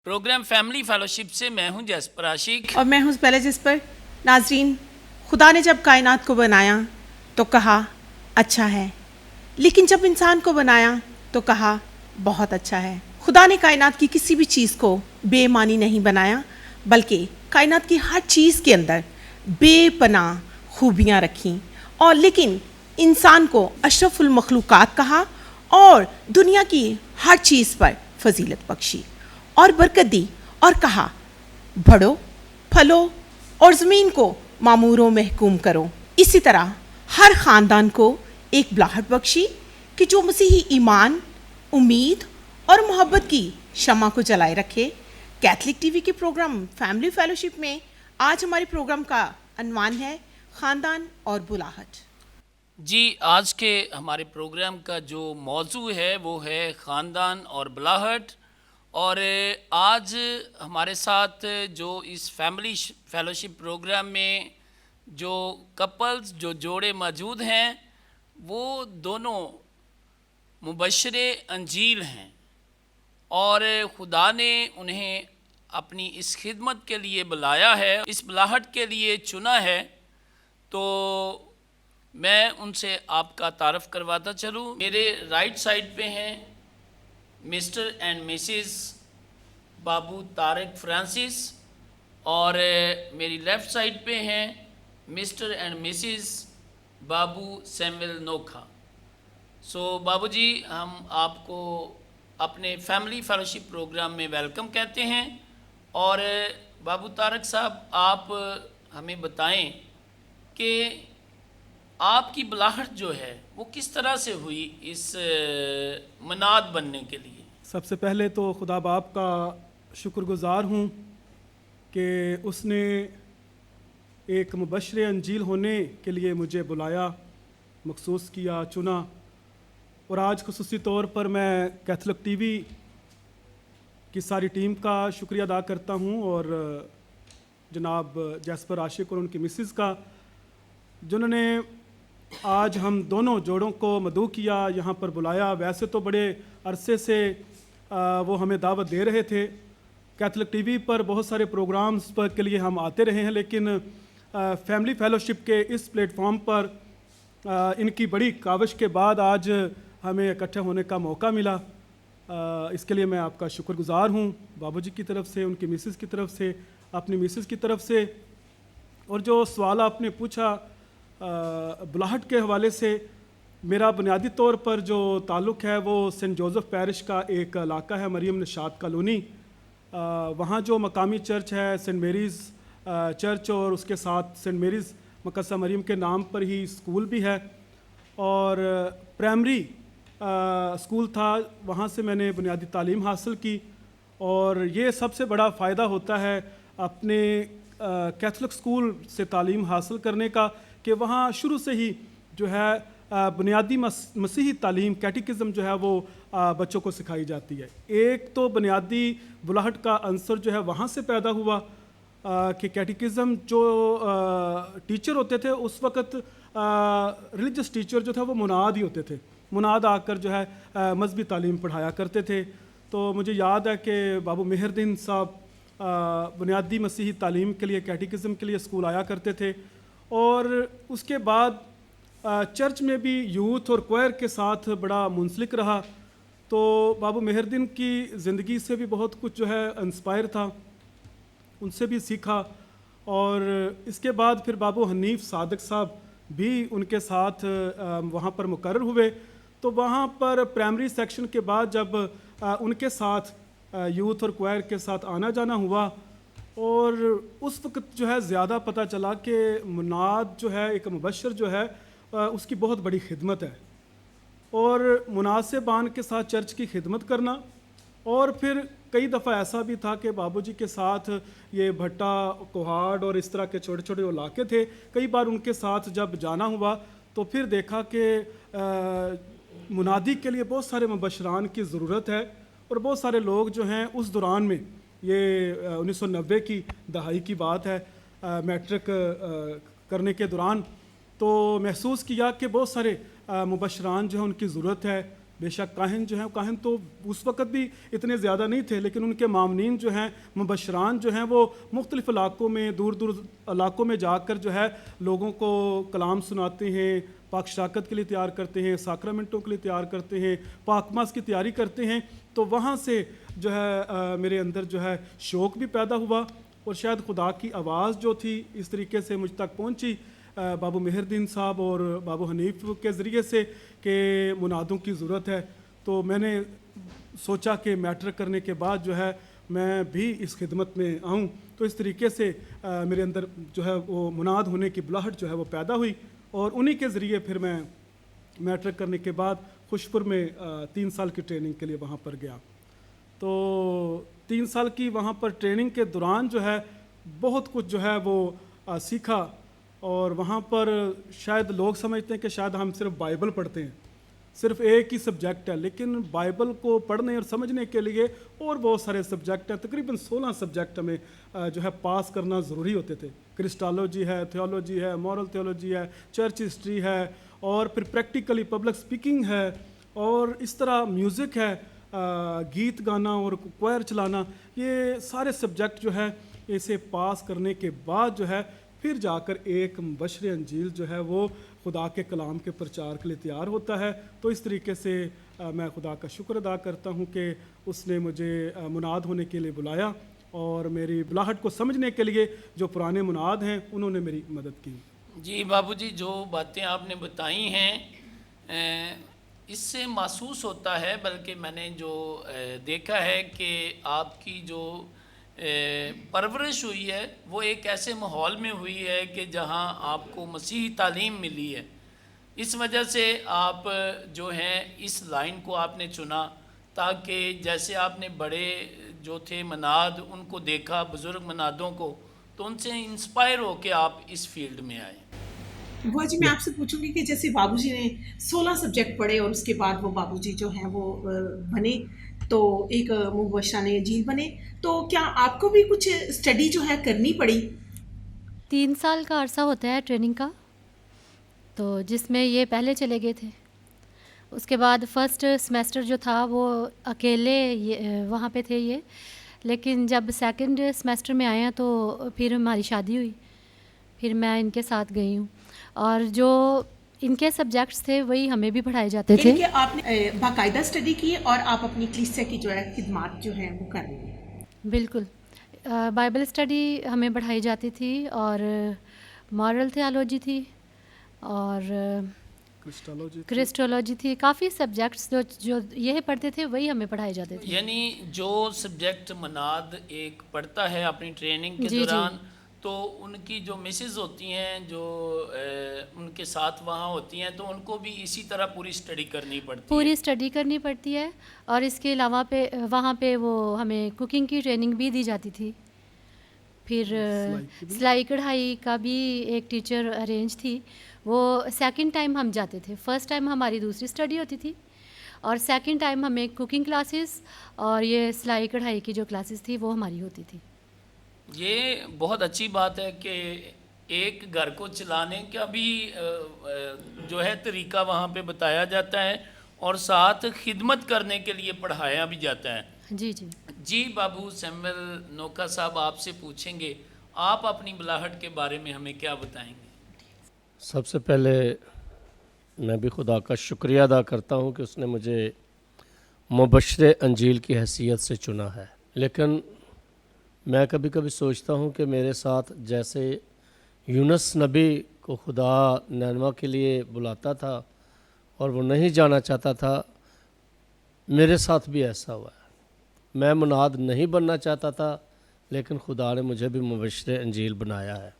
Programme family fellowship से मैं हूं जैस्पर आशिक। और मैं हूँ पहले जिस पर नाजरीन, खुदा ने जब कायनात को बनाया तो कहा अच्छा है, लेकिन जब इंसान को बनाया तो कहा बहुत अच्छा है। खुदा ने कायनात की किसी भी चीज़ को बेमानी नहीं बनाया, बल्कि कायनात की हर चीज़ के अंदर बेपनाह खूबियाँ रखीं, और लेकिन इंसान को अशरफुल मखलूक़ात कहा और दुनिया की हर चीज़ पर फजीलत बख्शी और बरकत दी और कहा बढ़ो, फलो और ज़मीन को मामूरों महकूम करो। इसी तरह हर ख़ानदान को एक बुलाहट बख्शी कि जो मसीही ईमान, उम्मीद और मोहब्बत की शमा को जलाए रखे। कैथलिक टीवी के प्रोग्राम फैमिली फेलोशिप में आज हमारे प्रोग्राम का अनवान है ख़ानदान और बुलाहट। जी, आज के हमारे प्रोग्राम का जो मौजू है वो है ख़ानदान और बुलाहट। और आज हमारे साथ जो इस फैमिली फेलोशिप प्रोग्राम में जो कपल्स, जो जोड़े मौजूद हैं, वो दोनों मुबश्शिरे अंजील हैं और खुदा ने उन्हें अपनी इस खिदमत के लिए बुलाया है, इस बुलाहट के लिए चुना है। तो मैं उनसे आपका तारफ़ करवाता चलूँ। मेरे राइट साइड पे हैं Mr and Mrs Babu Tariq Francis, और मेरी लेफ़्ट साइड पे हैं Mr and Mrs Babu Samuel Nokha. So Babu ji, हम आपको अपने फैमिली फेलोशिप प्रोग्राम में वेलकम कहते हैं। और बाबू तारिक साहब, आप हमें बताएं कि आपकी बुलाहट जो है वो किस तरह से हुई इस मनाद बनने के लिए। सबसे पहले तो खुदा बाप का शुक्रगुज़ार हूँ कि उसने एक मुबश्शिर अंजील होने के लिए मुझे बुलाया, मखसूस किया, चुना। और आज खुसूसी तौर पर मैं कैथलिक टीवी की सारी टीम का शुक्रिया अदा करता हूँ और जनाब जैस्पर आशिक और उनकी मिसेस का, जिन्होंने आज हम दोनों जोड़ों को मदऊ किया, यहाँ पर बुलाया। वैसे तो बड़े अरसे से वो हमें दावत दे रहे थे। कैथलिक टीवी पर बहुत सारे प्रोग्राम्स पर के लिए हम आते रहे हैं, लेकिन फैमिली फेलोशिप के इस प्लेटफॉर्म पर इनकी बड़ी काविश के बाद आज हमें इकट्ठे होने का मौका मिला। इसके लिए मैं आपका शुक्रगुज़ार हूँ, बाबूजी की तरफ से, उनकी मिसेस की तरफ से, अपनी मिसेस की तरफ से। और जो सवाल आपने पूछा बुलाहट के हवाले से, मेरा बुनियादी तौर पर जो ताल्लुक़ है वो सेंट जोसेफ पैरिश का एक इलाका है, मरियम निशात कॉलोनी। वहाँ जो मकामी चर्च है सेंट मेरीज़ चर्च, और उसके साथ सेंट मेरीज़ मकद्दसा मरियम के नाम पर ही स्कूल भी है, और प्राइमरी स्कूल था। वहाँ से मैंने बुनियादी तालीम हासिल की। और ये सबसे बड़ा फ़ायदा होता है अपने कैथलिक स्कूल से तालीम हासिल करने का कि वहाँ शुरू से ही जो है बुनियादी मसीही तालीम, कैटिकिज़म जो है वो बच्चों को सिखाई जाती है। एक तो बुनियादी बुलाहट का अंसर जो है वहाँ से पैदा हुआ कि कैटिकिज़म जो टीचर होते थे उस वक़्त, रिलीजियस टीचर जो था वो मुनाद ही होते थे। मुनाद आकर जो है मजहबी तालीम पढ़ाया करते थे। तो मुझे याद है कि बाबू मेहरदीन साहब बुनियादी मसीही तालीम के लिए, कैटिकिज़म के लिए स्कूल आया करते थे। और उसके बाद चर्च में भी यूथ और क्वायर के साथ बड़ा मुंसलिक रहा। तो बाबू मेहरदीन की ज़िंदगी से भी बहुत कुछ जो है इंस्पायर था, उनसे भी सीखा। और इसके बाद फिर बाबू हनीफ सादिक साहब भी उनके साथ वहाँ पर मुकर्रर हुए। तो वहाँ पर प्राइमरी सेक्शन के बाद जब उनके साथ यूथ और क्वायर के साथ आना जाना हुआ, और उस वक्त जो है ज़्यादा पता चला कि मुनाद जो है, एक मुबश्शिर जो है, उसकी बहुत बड़ी खिदमत है। और मुनासिबान के साथ चर्च की खिदमत करना। और फिर कई दफ़ा ऐसा भी था कि बाबूजी के साथ ये भट्टा, कोहाड़ और इस तरह के छोटे छोटे इलाके थे, कई बार उनके साथ जब जाना हुआ तो फिर देखा कि मुनादी के लिए बहुत सारे मुबश्शिरान की ज़रूरत है। और बहुत सारे लोग जो हैं उस दौरान में, ये 1990 की दहाई की बात है, मैट्रिक करने के दौरान, तो महसूस किया कि बहुत सारे मुबश्शिरान जो है उनकी ज़रूरत है। बेशक काहिन जो हैं, काहिन तो उस वक़्त भी इतने ज़्यादा नहीं थे, लेकिन उनके मामनीन जो हैं, मुबशरान जो हैं, वो मुख्तलिफ़ इलाक़ों में, दूर दूर इलाक़ों में जाकर जो है लोगों को कलाम सुनाते हैं, पाक शराकत के लिए तैयार करते हैं, साक्रामेंटों के लिए तैयार करते हैं, पाकमास की तैयारी करते हैं। तो वहाँ से जो है मेरे अंदर जो है शौक़ भी पैदा हुआ और शायद खुदा की आवाज़ जो थी इस तरीके से मुझ तक पहुँची बाबू मेहरदीन साहब और बाबू हनीफ के ज़रिए से कि मुनादों की ज़रूरत है। तो मैंने सोचा कि मैट्रिक करने के बाद जो है मैं भी इस खिदमत में आऊँ। तो इस तरीके से मेरे अंदर जो है वो मुनाद होने की बुलाहट जो है वो पैदा हुई और उन्हीं के ज़रिए फिर मैं मैट्रिक करने के बाद खुशपुर में 3 साल की ट्रेनिंग के लिए वहाँ पर गया। तो 3 साल की वहाँ पर ट्रेनिंग के दौरान जो है बहुत कुछ जो है वो सीखा और वहाँ पर शायद लोग समझते हैं कि शायद हम सिर्फ बाइबल पढ़ते हैं, सिर्फ एक ही सब्जेक्ट है, लेकिन बाइबल को पढ़ने और समझने के लिए और बहुत सारे सब्जेक्ट हैं। तकरीबन 16 सब्जेक्ट हमें जो है पास करना ज़रूरी होते थे। क्रिस्टोलॉजी है, थियोलॉजी है, मॉरल थियोलॉजी है, चर्च हिस्ट्री है और फिर प्रैक्टिकली पब्लिक स्पीकिंग है और इस तरह म्यूज़िक है, गीत गाना और क्वायर चलाना। ये सारे सब्जेक्ट जो है इसे पास करने के बाद जो है फिर जाकर एक मुबश्शिर अंजील जो है वो खुदा के कलाम के प्रचार के लिए तैयार होता है। तो इस तरीके से मैं खुदा का शुक्र अदा करता हूँ कि उसने मुझे मुनाद होने के लिए बुलाया और मेरी बुलाहट को समझने के लिए जो पुराने मुनाद हैं उन्होंने मेरी मदद की। जी बाबूजी, जो बातें आपने बताई हैं इससे महसूस होता है, बल्कि मैंने जो देखा है कि आपकी जो परवरिश हुई है वो एक ऐसे माहौल में हुई है कि जहां आपको मसीही तालीम मिली है। इस वजह से आप जो हैं इस लाइन को आपने चुना ताकि जैसे आपने बड़े जो थे मनाद उनको देखा, बुज़ुर्ग मनादों को, तो उनसे इंस्पायर होकर आप इस फील्ड में आए। बुआ जी, मैं आपसे पूछूंगी कि जैसे बाबूजी ने 16 सब्जेक्ट पढ़े और उसके बाद वो बाबूजी जो हैं वो बने, तो एक मुबश्शिरान अंजील बने, तो क्या आपको भी कुछ स्टडी जो है करनी पड़ी? 3 साल का अरसा होता है ट्रेनिंग का, तो जिसमें ये पहले चले गए थे। उसके बाद फर्स्ट सेमेस्टर जो था वो अकेले वहाँ पे थे ये, लेकिन जब सेकंड सेमेस्टर में आए हैं तो फिर हमारी शादी हुई, फिर मैं इनके साथ गई हूँ और जो इनके सब्जेक्ट्स थे वही हमें भी पढ़ाए जाते थे। इनके आपने बाकायदा स्टडी की और आप अपनी कलीसिया की जो है खिदमत जो है वो कर रही हैं? बिल्कुल, बाइबल स्टडी हमें पढ़ाई जाती थी और मॉरल थियोलॉजी थी और क्रिस्टोलॉजी थी। काफ़ी सब्जेक्ट्स जो ये पढ़ते थे वही हमें पढ़ाए जाते थे। यानी जो सब्जेक्ट मनाद एक पढ़ता है अपनी ट्रेनिंग के जी, दौरान, तो उनकी जो मिसेज होती हैं जो उनके साथ वहाँ होती हैं, तो उनको भी इसी तरह पूरी स्टडी करनी पड़ती है। पूरी स्टडी करनी पड़ती है और इसके अलावा पे वहाँ पे वो हमें कुकिंग की ट्रेनिंग भी दी जाती थी। फिर सिलाई कढ़ाई का भी एक टीचर अरेंज थी, वो सेकंड टाइम हम जाते थे। फर्स्ट टाइम हमारी दूसरी स्टडी होती थी और सेकंड टाइम हमें कुकिंग क्लासेस और ये सिलाई कढ़ाई की जो क्लासेस थी वो हमारी होती थी। ये बहुत अच्छी बात है कि एक घर को चलाने का भी जो है तरीका वहाँ पे बताया जाता है और साथ खिदमत करने के लिए पढ़ाया भी जाता है। जी जी जी बाबू सैमुअल नोका साहब, आपसे पूछेंगे, आप अपनी बुलाहट के बारे में हमें क्या बताएंगे? सबसे पहले मैं भी खुदा का शुक्रिया अदा करता हूँ कि उसने मुझे मुबश्शिर अंजील की हैसियत से चुना है। लेकिन मैं कभी कभी सोचता हूँ कि मेरे साथ जैसे यूनुस नबी को खुदा नैनवा के लिए बुलाता था और वो नहीं जाना चाहता था, मेरे साथ भी ऐसा हुआ है। मैं मुनाद नहीं बनना चाहता था, लेकिन खुदा ने मुझे भी मुबश्शिर अंजील बनाया है।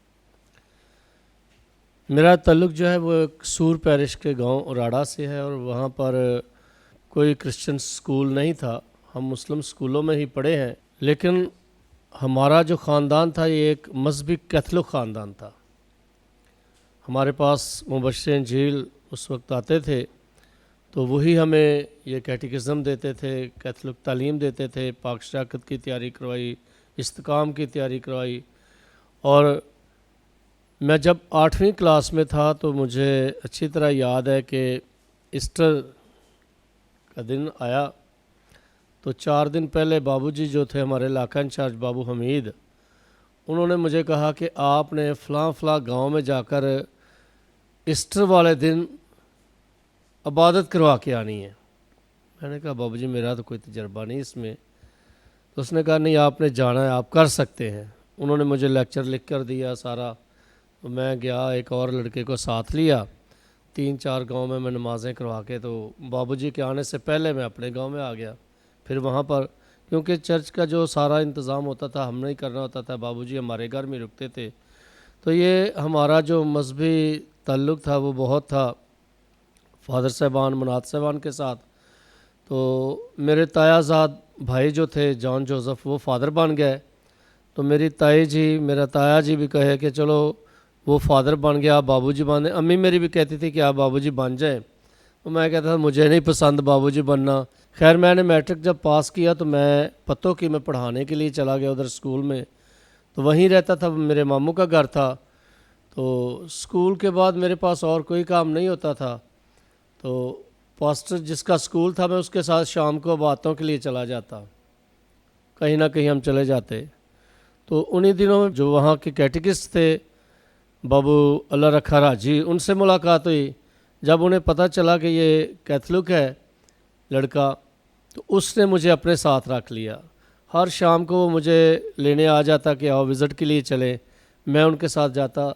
मेरा ताल्लुक़ जो है वो एक सूर पैरिश के गांव उराड़ा से है और वहाँ पर कोई क्रिश्चियन स्कूल नहीं था, हम मुस्लिम स्कूलों में ही पढ़े हैं। लेकिन हमारा जो ख़ानदान था ये एक मजहबी कैथलिक ख़ानदान था। हमारे पास मुबश्शिर अंजील उस वक्त आते थे तो वही हमें ये कैटेकिज़्म देते थे, कैथलिक तालीम देते थे, पाक शराकत की तैयारी करवाई, इस्तिकाम की तैयारी करवाई। और मैं जब 8वीं क्लास में था तो मुझे अच्छी तरह याद है कि ईस्टर का दिन आया तो 4 दिन पहले बाबूजी जो थे हमारे इलाका इंचार्ज बाबू हमीद, उन्होंने मुझे कहा कि आपने फ़लाँ गांव में जाकर ईस्टर वाले दिन इबादत करवा के आनी है। मैंने कहा बाबूजी मेरा तो कोई तजर्बा नहीं इसमें। तो उसने कहा नहीं आपने जाना है, आप कर सकते हैं। उन्होंने मुझे लेक्चर लिख कर दिया सारा, तो मैं गया, एक और लड़के को साथ लिया, 3-4 गांव में मैं नमाज़ें करवा के, तो बाबूजी के आने से पहले मैं अपने गांव में आ गया। फिर वहाँ पर क्योंकि चर्च का जो सारा इंतज़ाम होता था हमने ही करना होता था, बाबूजी हमारे घर में रुकते थे, तो ये हमारा जो मजहबी ताल्लुक़ था वो बहुत था फ़ादर साहबान मनात साहबान के साथ। तो मेरे तायाजाद भाई जो थे जॉन जोसेफ वो फ़ादर बन गए, तो मेरी ताई जी मेरा ताया जी भी कहे कि चलो वो फ़ादर बन गया आप बाबूजी बने। अम्मी मेरी भी कहती थी कि आप बाबूजी बन जाएं, तो मैं कहता था मुझे नहीं पसंद बाबूजी बनना। खैर मैंने मैट्रिक जब पास किया तो मैं पत्तों की में पढ़ाने के लिए चला गया उधर स्कूल में, तो वहीं रहता था, मेरे मामू का घर था। तो स्कूल के बाद मेरे पास और कोई काम नहीं होता था, तो पास्टर जिसका स्कूल था मैं उसके साथ शाम को बातों के लिए चला जाता, कहीं ना कहीं हम चले जाते। तो उन्हीं दिनों में जो वहाँ के कैटेकिस्ट थे बाबू अल्लाह रखा राजी, उनसे मुलाकात हुई। जब उन्हें पता चला कि ये कैथलिक है लड़का, तो उसने मुझे अपने साथ रख लिया। हर शाम को वो मुझे लेने आ जाता कि आओ विज़िट के लिए चले, मैं उनके साथ जाता।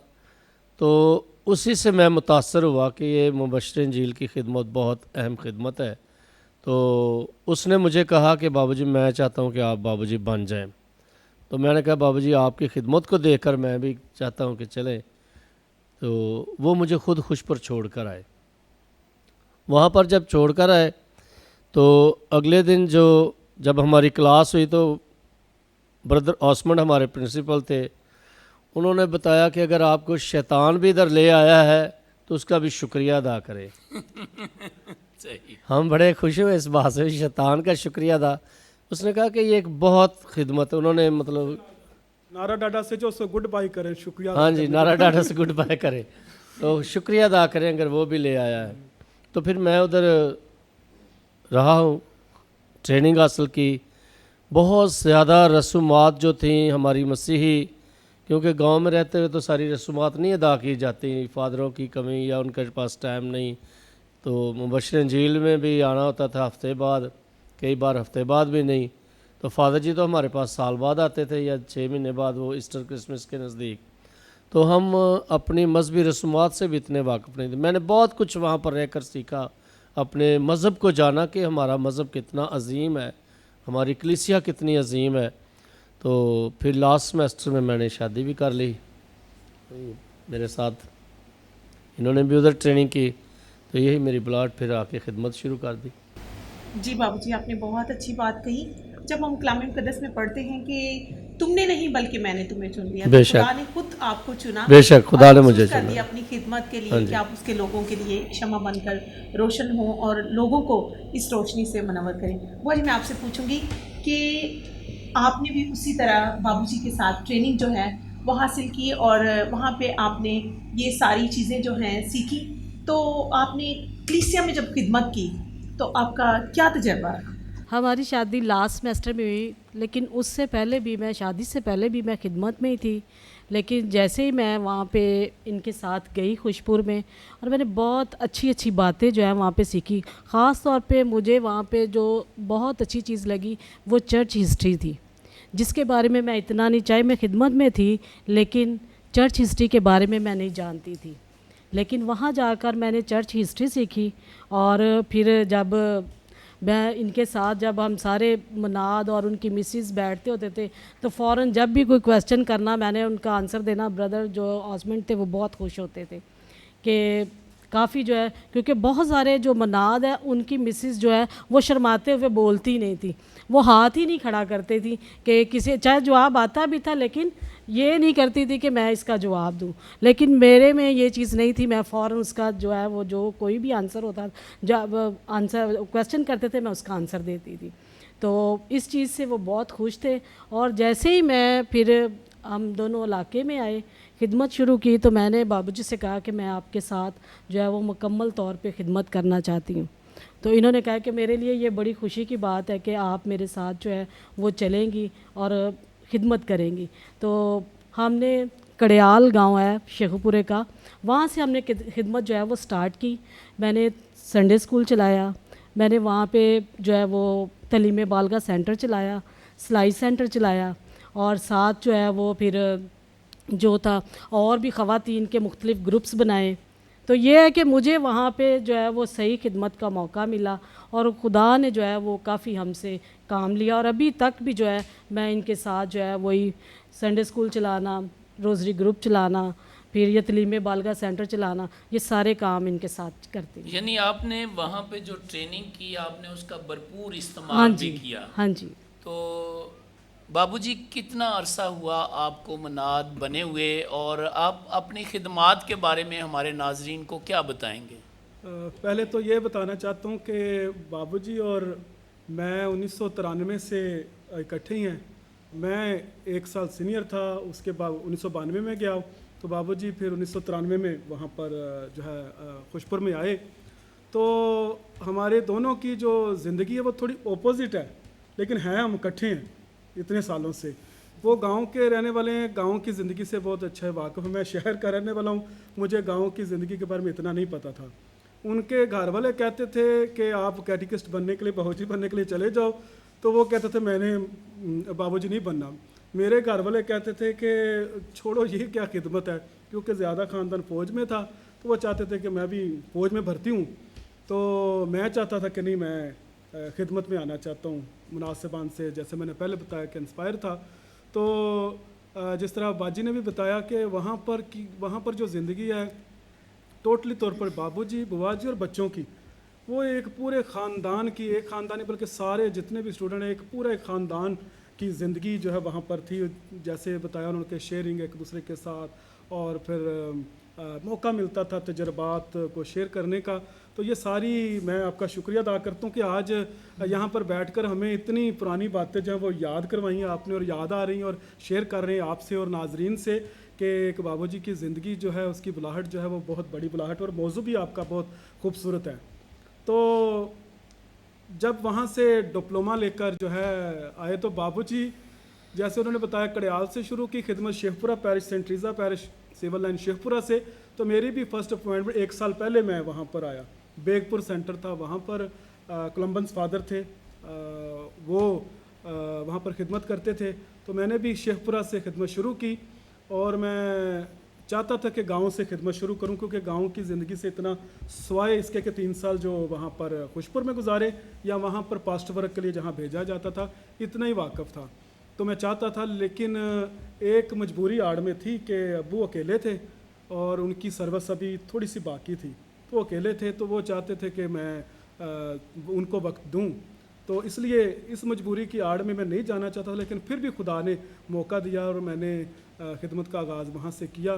तो उसी से मैं मुतासर हुआ कि ये मुबश्शिर इंजील की खिदमत बहुत अहम खिदमत है। तो उसने मुझे कहा कि बाबूजी मैं चाहता हूँ कि आप बाबूजी बन जाएं। तो मैंने कहा बाबूजी आपकी खिदमत को देखकर मैं भी चाहता हूँ कि चलें। तो वो मुझे खुद खुश पर छोड़ कर आए। वहाँ पर जब छोड़ कर आए तो अगले दिन जब हमारी क्लास हुई तो ब्रदर ऑसमंड हमारे प्रिंसिपल थे, उन्होंने बताया कि अगर आपको शैतान भी इधर ले आया है तो उसका भी शुक्रिया अदा करें। सही। हम बड़े खुश हुए इस बात से, शैतान का शुक्रिया अदा। उसने कहा कि ये एक बहुत खिदमत है, उन्होंने मतलब नारा डाटा से जो उसको गुड बाय करें, शुक्रिया। हाँ जी, नारा डाटा से गुड बाय करें, तो शुक्रिया अदा करें अगर वो भी ले आया है। तो फिर मैं उधर रहा हूँ, ट्रेनिंग हासिल की। बहुत ज़्यादा रसूमात जो थी हमारी मसीही, क्योंकि गांव में रहते हुए तो सारी रसूमात नहीं अदा की जाती, फादरों की कमी या उनके पास टाइम नहीं। तो मुबश्शिर इंजील में भी आना होता था हफ्ते बाद, कई बार हफ्ते बाद भी नहीं। तो फादर जी तो हमारे पास साल बाद आते थे या 6 महीने बाद, वो ईस्टर क्रिसमस के नज़दीक। तो हम अपनी मजहबी रसूमात से भी इतने वाकिफ़ नहीं थे। मैंने बहुत कुछ वहाँ पर रहकर सीखा, अपने मज़हब को जाना कि हमारा मज़हब कितना अजीम है, हमारी कलीसिया कितनी अजीम है। तो फिर लास्ट सेमेस्टर में मैंने शादी भी कर ली, मेरे साथ इन्होंने भी उधर ट्रेनिंग की। तो यही मेरी ब्लाड फिर आके खिदमत शुरू कर दी। जी बाबूजी, आपने बहुत अच्छी बात कही। जब हम कलाम मुक़द्दस में पढ़ते हैं कि तुमने नहीं बल्कि मैंने तुम्हें चुन लिया, तो बेशक। खुदा ने खुद आपको चुना, बेशक खुदा और ने महसूस मुझे कर चुना। दिया अपनी खिदमत के हाँ लिए जी। कि आप उसके लोगों के लिए क्षमा बनकर रोशन हो और लोगों को इस रोशनी से मनवर करें। वो मैं आपसे पूछूंगी कि आपने भी उसी तरह बाबूजी के साथ ट्रेनिंग जो है वो हासिल की और वहाँ पे आपने ये सारी चीज़ें जो हैं सीखी। तो आपने कलीसिया में जब खिदमत की तो आपका क्या तजर्बा रहा? हमारी शादी लास्ट सेमेस्टर में हुई, लेकिन उससे पहले भी मैं शादी से पहले भी मैं खिदमत में ही थी। लेकिन जैसे ही मैं वहाँ पे इनके साथ गई खुशपुर में, और मैंने बहुत अच्छी अच्छी बातें जो है वहाँ पे सीखी। ख़ास तौर पे मुझे वहाँ पे जो बहुत अच्छी चीज़ लगी वो चर्च हिस्ट्री थी, जिसके बारे में मैं इतना नहीं, चाहे मैं खिदमत में थी लेकिन चर्च हिस्ट्री के बारे में मैं नहीं जानती थी। लेकिन वहाँ जाकर मैंने चर्च हिस्ट्री सीखी। और फिर जब मैं इनके साथ, जब हम सारे मनाद और उनकी मिसिस बैठते होते थे तो फ़ौरन जब भी कोई क्वेश्चन करना मैंने उनका आंसर देना, ब्रदर जो ऑसमेंट थे वो बहुत खुश होते थे कि काफ़ी जो है, क्योंकि बहुत सारे जो मनाद है उनकी मिसिस जो है वो शर्माते हुए बोलती नहीं थी, वो हाथ ही नहीं खड़ा करती थी कि किसी, चाहे जवाब आता भी था लेकिन ये नहीं करती थी कि मैं इसका जवाब दूं। लेकिन मेरे में ये चीज़ नहीं थी, मैं फ़ौरन उसका जो है वो जो कोई भी आंसर होता, जब आंसर क्वेश्चन करते थे मैं उसका आंसर देती थी। तो इस चीज़ से वो बहुत खुश थे। और जैसे ही मैं फिर हम दोनों इलाके में आए, खिदमत शुरू की, तो मैंने बाबूजी से कहा कि मैं आपके साथ जो है वो मुकम्मल तौर पे खिदमत करना चाहती हूँ। तो इन्होंने कहा कि मेरे लिए ये बड़ी खुशी की बात है कि आप मेरे साथ जो है वो चलेंगी और खिदमत करेंगी। तो हमने कड़याल गांव है शेखुपुरे का, वहाँ से हमने खिदमत जो है वो स्टार्ट की। मैंने संडे स्कूल चलाया, मैंने वहाँ पे जो है वो तलीम बालगा सेंटर चलाया, सिलाई सेंटर चलाया, और साथ जो है वो फिर जो था और भी ख़वातीन के मुख्तलिफ़ ग्रुप्स बनाए। तो ये है कि मुझे वहाँ पे जो है वो सही खिदमत का मौका मिला और खुदा ने जो है वो काफ़ी हमसे काम लिया, और अभी तक भी जो है मैं इनके साथ जो है वही संडे स्कूल चलाना, रोज़री ग्रुप चलाना, फिर ये तलीम बालगा सेंटर चलाना, ये सारे काम इनके साथ करती हूँ। यानी आपने वहाँ पे जो ट्रेनिंग की आपने उसका भरपूर हाँ इस्तेमाल जी, भी किया। हाँ जी। तो बाबूजी कितना अरसा हुआ आपको मनाद बने हुए, और आप अपनी खिदमात के बारे में हमारे नाजरीन को क्या बताएंगे? पहले तो ये बताना चाहता हूँ कि बाबूजी और मैं 1993 से इकट्ठे ही हैं। मैं 1 साल सीनियर था, उसके बाद 1992 में गया, तो बाबूजी फिर 1993 में वहाँ पर जो है खुशपुर में आए। तो हमारे दोनों की जो ज़िंदगी है वो थोड़ी ओपोजिट है, लेकिन हैं हम इकट्ठे हैं इतने सालों से। वो गांव के रहने वाले हैं, गांव की ज़िंदगी से बहुत अच्छा वाकिफ़ है। मैं शहर का रहने वाला हूँ, मुझे गांव की ज़िंदगी के बारे में इतना नहीं पता था। उनके घर वाले कहते थे कि आप कैटिकिस्ट बनने के लिए, बाबूजी बनने के लिए चले जाओ, तो वो कहते थे मैंने बाबूजी नहीं बनना। मेरे घर वाले कहते थे कि छोड़ो ये क्या खिदमत है, क्योंकि ज़्यादा ख़ानदान फ़ौज में था, तो वो चाहते थे कि मैं भी फ़ौज में भर्ती हूँ। तो मैं चाहता था कि नहीं, मैं खिदमत में आना चाहता हूँ। मुनासिबान से, जैसे मैंने पहले बताया कि इंस्पायर था। तो जिस तरह बाजी ने भी बताया कि वहाँ पर जो ज़िंदगी है टोटली तौर पर बाबूजी, बुआजी और बच्चों की, वो एक पूरे ख़ानदान की, एक ख़ानदान नहीं बल्कि सारे जितने भी स्टूडेंट हैं, एक पूरा एक ख़ानदान की ज़िंदगी जो है वहाँ पर थी। जैसे बताया उन्होंने, शेयरिंग एक दूसरे के साथ, और फिर मौका मिलता था तजर्बात को शेयर करने का। तो ये सारी मैं आपका शुक्रिया अदा करता हूँ कि आज यहाँ पर बैठकर हमें इतनी पुरानी बातें जो हैं वो याद करवाई हैं आपने, और याद आ रही हैं और शेयर कर रहे हैं आपसे और नाजरीन से कि एक बाबूजी की ज़िंदगी जो है उसकी बुलाहट जो है वो बहुत बड़ी बुलाहट, और मौजू भी आपका बहुत खूबसूरत है। तो जब वहाँ से डिप्लोमा लेकर जो है आए, तो बाबूजी जैसे उन्होंने बताया कड़याल से शुरू की खिदमत, Sheikhpura parish, Saint Teresa parish, Civil Line Sheikhpura से। तो मेरी भी फ़र्स्ट अपॉइंटमेंट 1 साल पहले मैं वहाँ पर आया। बेगपुर सेंटर था, वहाँ पर कोलम्बस फादर थे, वो वहाँ पर खिदमत करते थे। तो मैंने भी शेखपुरा से खिदमत शुरू की, और मैं चाहता था कि गांव से खिदमत शुरू करूं, क्योंकि गांव की ज़िंदगी से इतना, सिवाय इसके कि 3 साल जो वहाँ पर खुशपुर में गुजारे या वहाँ पर पास्ट वर्क के लिए जहाँ भेजा जाता था, इतना ही वाकफ़ था। तो मैं चाहता था, लेकिन एक मजबूरी आड़ में थी कि अब्बू अकेले थे और उनकी सर्विस अभी थोड़ी सी बाकी थी। तो अकेले थे, तो वो चाहते थे कि मैं उनको वक्त दूं। तो इसलिए इस मजबूरी की आड़ में मैं नहीं जाना चाहता, लेकिन फिर भी खुदा ने मौका दिया और मैंने खिदमत का आगाज़ वहाँ से किया।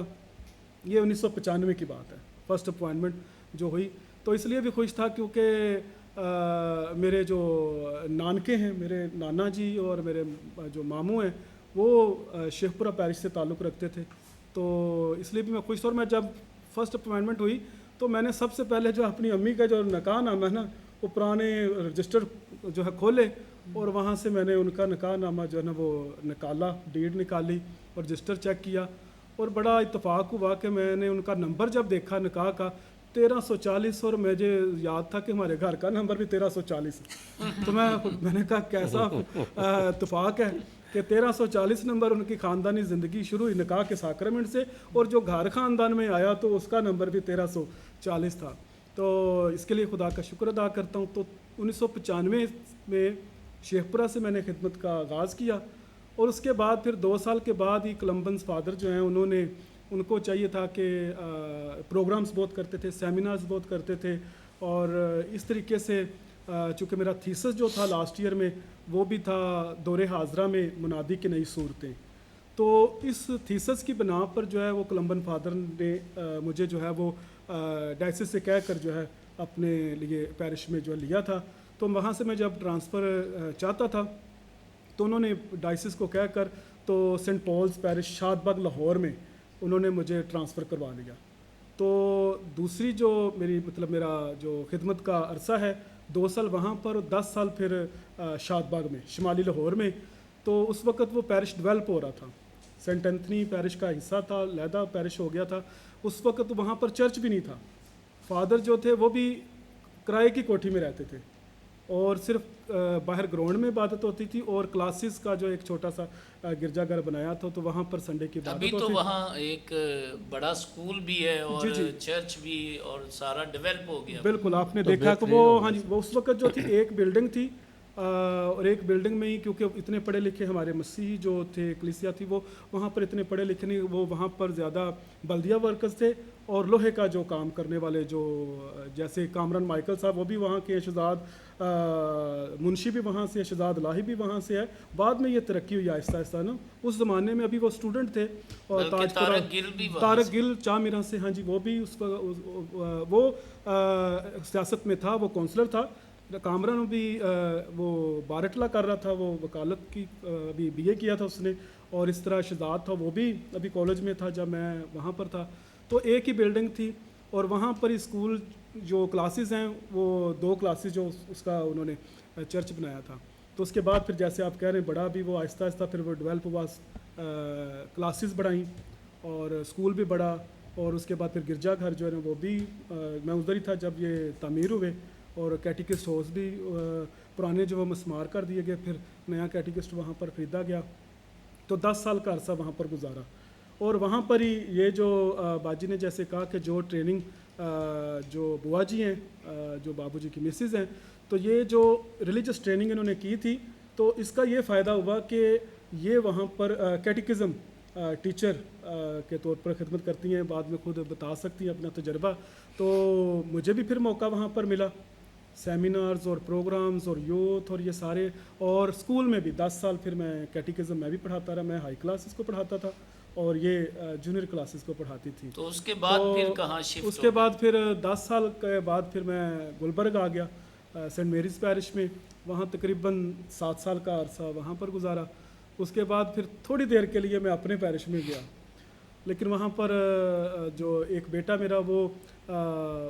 ये 1995 की बात है, फ़र्स्ट अपॉइंटमेंट जो हुई। तो इसलिए भी खुश था क्योंकि मेरे जो नानके हैं, मेरे नाना जी और मेरे जो मामू हैं, वो शेखपुरा पैरिश से ताल्लुक़ रखते थे। तो इसलिए भी मैं खुश था। और मैं जब फ़र्स्ट अपॉइंटमेंट हुई, तो मैंने सबसे पहले जो अपनी अम्मी का जो निकाह नामा है ना, वो पुराने रजिस्टर जो है खोले, और वहाँ से मैंने उनका निकाह नामा जो है ना वो निकाला, डीड निकाली और रजिस्टर चेक किया। और बड़ा इत्तेफाक हुआ कि मैंने उनका नंबर जब देखा निकाह का 1340, और मुझे याद था कि हमारे घर का नंबर भी 1340 है। तो मैंने कहा कैसा इत्तेफाक है कि 1340 नंबर उनकी ख़ानदानी ज़िंदगी शुरू हुई निकाह के साक्रमेंट से, और जो घर ख़ानदान में आया तो उसका नंबर भी 1340 था। तो इसके लिए खुदा का शुक्र अदा करता हूँ। तो 1995 में शेखपुरा से मैंने खिदमत का आगाज़ किया, और उसके बाद फिर 2 साल के बाद ही कोलम्बस फादर जो हैं उनको चाहिए था कि प्रोग्राम्स बहुत करते थे, सेमिनार्स बहुत करते थे, और इस तरीके से चूँकि मेरा थीसिस जो था लास्ट ईयर में वो भी था दौरे हाजरा में मुनादी की नई सूरतें। तो इस थीसिस की बना पर जो है वो कोलम्बन फादर ने मुझे जो है वो डायसिस से कह कर जो है अपने लिए पैरिश में जो लिया था। तो वहाँ से मैं जब ट्रांसफ़र चाहता था, तो उन्होंने डायसिस को कह कर तो Saint Paul's parish Shadbagh Lahore में उन्होंने मुझे ट्रांसफ़र करवा लिया। तो दूसरी जो मेरा जो खिदमत का अरसा है 2 साल वहाँ पर और 10 साल फिर शादबाग में, शुमाली लाहौर में। तो उस वक़्त वो पैरिश डेवलप हो रहा था, सेंट एंथनी पैरिश का हिस्सा था, लहदा पैरिश हो गया था। उस वक़्त वहाँ पर चर्च भी नहीं था। फादर जो थे वो भी किराए की कोठी में रहते थे और सिर्फ बाहर ग्राउंड में इबादत होती थी और क्लासेस का जो एक छोटा सा गिरजाघर बनाया था, तो वहाँ पर संडे की अभी इबादत तो होती। वहाँ एक बड़ा स्कूल भी है और जी, जी। चर्च भी, और सारा डेवलप हो गया। बिल्कुल, आपने तो देखा कि बेहतरीन वो, हो गया। हाँ जी, वो उस वक्त जो थी एक बिल्डिंग थी और एक बिल्डिंग में ही, क्योंकि इतने पढ़े लिखे हमारे मसीही जो थे, कलीसिया थी, वो वहाँ पर इतने पढ़े लिखे नहीं, वो वहाँ पर ज़्यादा बल्दिया वर्कर्स थे और लोहे का जो काम करने वाले, जो जैसे कामरान माइकल साहब वो भी वहाँ के हैं, शहजाद मुंशी भी वहाँ से है, शहजाद लाही भी वहाँ से है। बाद में ये तरक्की हुई आहिस्ता आहिस्ता ना। उस ज़माने में अभी वो स्टूडेंट थे और बल्कि ताजपुरा, तारक गिल भी वहाँ तारक से। गिल चामिरा से, हाँ जी, वो भी वो सियासत में था, वो काउंसलर था। कामरान भी वो बारटला कर रहा था, वो वकालत की अभी बीए किया था उसने। और इस तरह शहजाद था, वो भी अभी कॉलेज में था जब मैं वहाँ पर था। तो एक ही बिल्डिंग थी और वहाँ पर स्कूल जो क्लासेस हैं वो 2 क्लासेस जो उसका उन्होंने चर्च बनाया था। तो उसके बाद फिर जैसे आप कह रहे हैं बड़ा भी वो आहिस्ता आहिस्ता फिर वो डेवलप हुआ, क्लासेस बढ़ाई और स्कूल भी बढ़ा। और उसके बाद फिर गिरजाघर जो है ना वो भी मैं उधर ही था जब ये तामीर हुए। और कैटिकिस्ट हाउस भी पुराने जो वो मस्मार कर दिए गए, फिर नया कैटिकिस्ट वहाँ पर ख़रीदा गया। तो 10 साल का अरसा वहाँ पर गुजारा। और वहाँ पर ही ये जो बाजी ने जैसे कहा कि जो ट्रेनिंग जो बुआ जी हैं, जो बाबूजी की मिसेस हैं, तो ये जो रिलीजियस ट्रेनिंग इन्होंने की थी, तो इसका ये फ़ायदा हुआ कि ये वहाँ पर कैटिकिज़म टीचर के तौर पर खिदमत करती हैं, बाद में खुद बता सकती हैं अपना तजर्बा। तो मुझे भी फिर मौका वहाँ पर मिला, सेमिनार्स और प्रोग्राम्स और यूथ और ये सारे। और स्कूल में भी 10 साल फिर मैं कैटिकिज़म मैं भी पढ़ाता रहा। मैं हाई क्लासेस को पढ़ाता था और ये जूनियर क्लासेस को पढ़ाती थी। तो उसके बाद तो फिर कहाँ शिफ्ट उसके हो गए? बाद फिर 10 साल के बाद फिर मैं गुलबर्ग आ गया, सेंट मेरीज़ पैरिश में। वहाँ तकरीबन 7 साल का अरसा वहाँ पर गुजारा। उसके बाद फिर थोड़ी देर के लिए मैं अपने पैरिश में गया, लेकिन वहाँ पर जो एक बेटा मेरा वो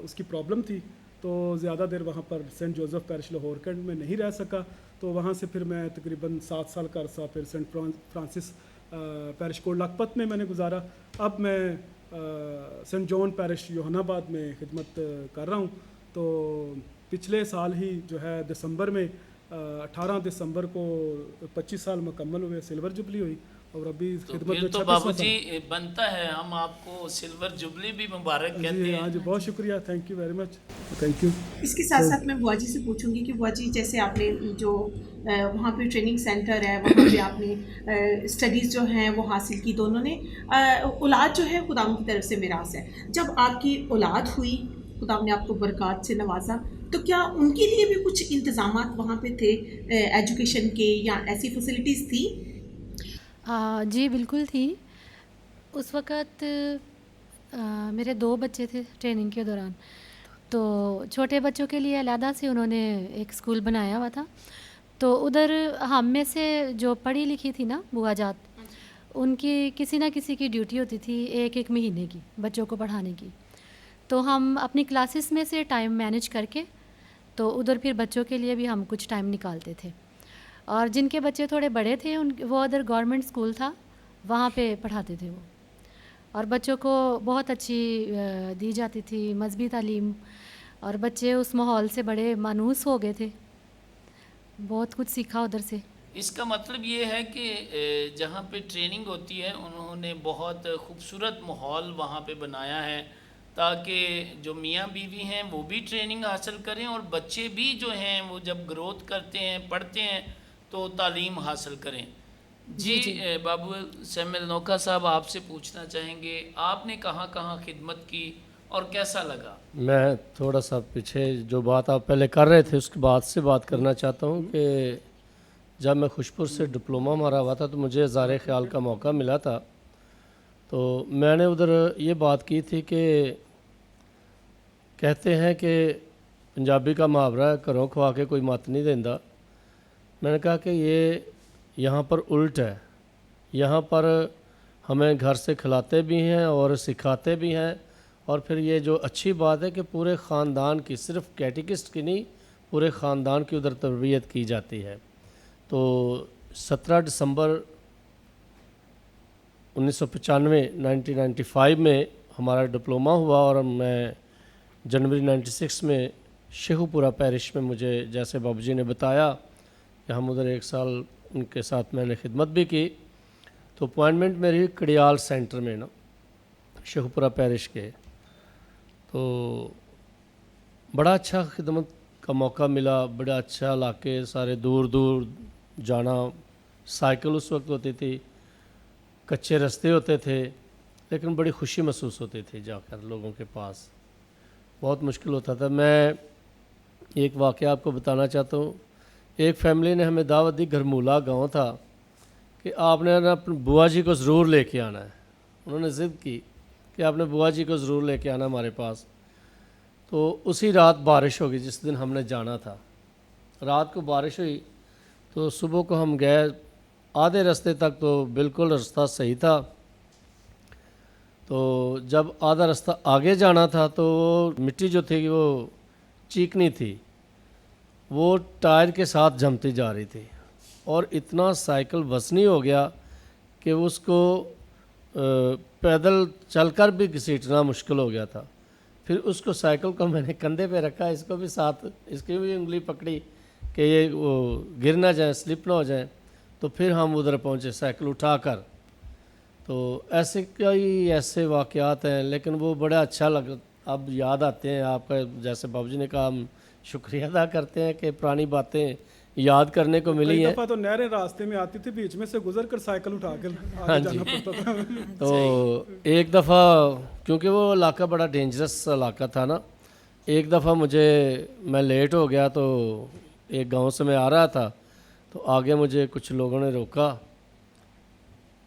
उसकी प्रॉब्लम थी, तो ज़्यादा देर वहाँ पर Saint Joseph parish Lahore cantt में नहीं रह सका। तो वहाँ से फिर मैं तकरीबन 7 साल का अरसा फिर Saint Francis parish Kot Lakhpat में मैंने गुजारा। अब मैं सेंट जॉन पैरिश योहानाबाद में खिदमत कर रहा हूँ। तो पिछले साल ही जो है दिसंबर में 18 दिसंबर को 25 साल मुकम्मल हुए, सिल्वर जुबली हुई। और अभी तो खिदमत फिर में तो 26वां बाबूजी बनता है हम आपको सिल्वर जुबली भी मुबारक साल। कहते जी हैं। हाँ जी, बहुत शुक्रिया, thank you very much, thank you. इसके साथ साथ मैं बुआ जी से पूछूंगी कि बुआ जी, जैसे आपने जो वहाँ पे ट्रेनिंग सेंटर है, वहाँ पे आपने स्टडीज़ जो हैं वो हासिल की, दोनों ने औलाद जो है खुदा की तरफ से मिरास है। जब आपकी औलाद हुई, खुदा ने आपको बरक़ात से नवाजा, तो क्या उनके लिए भी कुछ इंतज़ामात वहाँ पे थे एजुकेशन के, या ऐसी फैसिलिटीज़ थी? जी बिल्कुल थी। उस वक़्त मेरे 2 बच्चे थे ट्रेनिंग के दौरान, तो छोटे बच्चों के लिए अलहदा से उन्होंने एक स्कूल बनाया हुआ था। तो उधर हम में से जो पढ़ी लिखी थी ना बुआ जात, उनकी किसी ना किसी की ड्यूटी होती थी एक महीने की बच्चों को पढ़ाने की। तो हम अपनी क्लासेस में से टाइम मैनेज करके तो उधर फिर बच्चों के लिए भी हम कुछ टाइम निकालते थे। और जिनके बच्चे थोड़े बड़े थे वो उधर गवर्नमेंट स्कूल था, वहाँ पे पढ़ाते थे वो। और बच्चों को बहुत अच्छी दी जाती थी मजहबी तालीम, और बच्चे उस माहौल से बड़े मानूस हो गए थे, बहुत कुछ सीखा उधर से। इसका मतलब ये है कि जहाँ पे ट्रेनिंग होती है उन्होंने बहुत खूबसूरत माहौल वहाँ पे बनाया है, ताकि जो मियाँ बीवी हैं वो भी ट्रेनिंग हासिल करें और बच्चे भी जो हैं वो जब ग्रोथ करते हैं, पढ़ते हैं, तो तालीम हासिल करें। जी, बाबू सैमुअल नौका साहब, आपसे पूछना चाहेंगे, आपने कहाँ कहाँ खिदमत की और कैसा लगा? मैं थोड़ा सा पीछे जो बात आप पहले कर रहे थे उसके बाद से बात करना चाहता हूँ कि जब मैं खुशपुर से डिप्लोमा मारा हुआ था तो मुझे इज़ारे ख्याल का मौका मिला था। तो मैंने उधर ये बात की थी कि कहते हैं कि पंजाबी का मुहावरा है, घरों खवा के कोई मत नहीं देंदा। मैंने कहा कि ये यहाँ पर उल्ट है, यहाँ पर हमें घर से खिलाते भी हैं और सिखाते भी हैं। और फिर ये जो अच्छी बात है कि पूरे ख़ानदान की, सिर्फ कैटिकिस्ट की नहीं, पूरे ख़ानदान की उधर तरबियत की जाती है। तो 17 दिसंबर 1995 में हमारा डिप्लोमा हुआ और मैं जनवरी 96 में शेखुपुरा पैरिश में, मुझे जैसे बाबूजी ने बताया कि हम उधर 1 साल उनके साथ मैंने खिदमत भी की। तो अपॉइंटमेंट मेरी कड़ियाल सेंटर में ना, शेखुपुरा पैरिश के। तो बड़ा अच्छा खिदमत का मौका मिला, बड़ा अच्छा इलाके, सारे दूर दूर जाना। साइकिल उस वक्त होती थी, कच्चे रास्ते होते थे, लेकिन बड़ी खुशी महसूस होती थी जाकर लोगों के पास। बहुत मुश्किल होता था। मैं एक वाक़या आपको बताना चाहता हूँ। एक फैमिली ने हमें दावत दी, घरमूला गांव था, कि आपने ना अपने बुआ जी को ज़रूर लेके आना है। उन्होंने ज़िद की कि आपने बुआ जी को ज़रूर लेके आना हमारे पास। तो उसी रात बारिश होगी जिस दिन हमने जाना था। रात को बारिश हुई तो सुबह को हम गए। आधे रास्ते तक तो बिल्कुल रास्ता सही था। तो जब आधा रास्ता आगे जाना था तो मिट्टी जो थी वो चीकनी थी, वो टायर के साथ जमती जा रही थी और इतना साइकिल वज़नी हो गया कि उसको पैदल चलकर भी घसीटना मुश्किल हो गया था। फिर उसको साइकिल को मैंने कंधे पे रखा, इसको भी साथ, इसकी भी उंगली पकड़ी कि ये वो गिर ना जाए, स्लिप ना हो जाए। तो फिर हम उधर पहुँचे साइकिल उठाकर। तो ऐसे कई ऐसे वाक़यात हैं, लेकिन वो बड़ा अच्छा लग, अब याद आते हैं। आपका जैसे बाबूजी ने कहा, हम शुक्रिया अदा करते हैं कि पुरानी बातें याद करने को मिली कई हैं। दफ़ा तो नहरें रास्ते में आती थी, बीच में से गुजर कर साइकिल उठा कर हाँ आगे जी। जाना पड़ता था। तो एक दफ़ा, क्योंकि वो इलाका बड़ा डेंजरस इलाका था ना, एक दफ़ा मैं लेट हो गया। तो एक गांव से मैं आ रहा था, तो आगे मुझे कुछ लोगों ने रोका।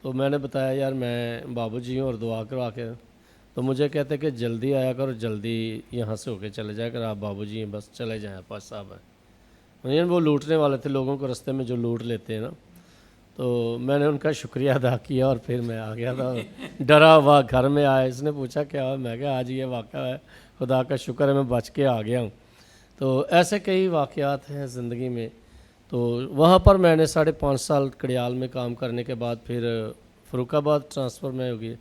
तो मैंने बताया, यार मैं बाबूजी हूँ और दुआ करवा के। तो मुझे कहते कि जल्दी आया करो, जल्दी यहाँ से होके चले जाया कर, आप बाबूजी हैं, बस चले जाएँ, पास साहब हैं। यानी वो लूटने वाले थे लोगों को, रास्ते में जो लूट लेते हैं ना। तो मैंने उनका शुक्रिया अदा किया और फिर मैं आ गया था डरा हुआ। घर में आया, इसने पूछा क्या हुआ, मैं कहा आज ये वाक़या है, खुदा का शुक्र है मैं बच के आ गया हूँ। तो ऐसे कई वाक़यात हैं ज़िंदगी में। तो वहाँ पर मैंने 5.5 साल कड़ियाल में काम करने के बाद फिर फ़रुखाबाद ट्रांसफ़र में हो गई।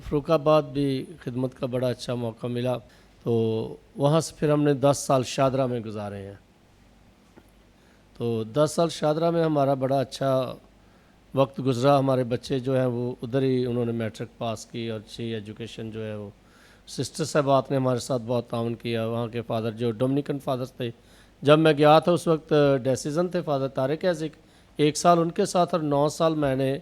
फ़रुखाबाद भी खिदमत का बड़ा अच्छा मौका मिला। तो वहाँ से फिर हमने 10 साल शादरा में गुजारे हैं। तो 10 साल शादरा में हमारा बड़ा अच्छा वक्त गुज़रा। हमारे बच्चे जो हैं वो उधर ही उन्होंने मैट्रिक पास की और अच्छी एजुकेशन जो है वो, सिस्टर साहबात ने हमारे साथ बहुत ताउन किया। वहाँ के फ़ादर जो डोमिनिकन फ़ादर थे, जब मैं गया था उस वक्त डेसीजन थे फ़ादर तारिक एज़िक, 1 साल उनके साथ और 9 साल मैंने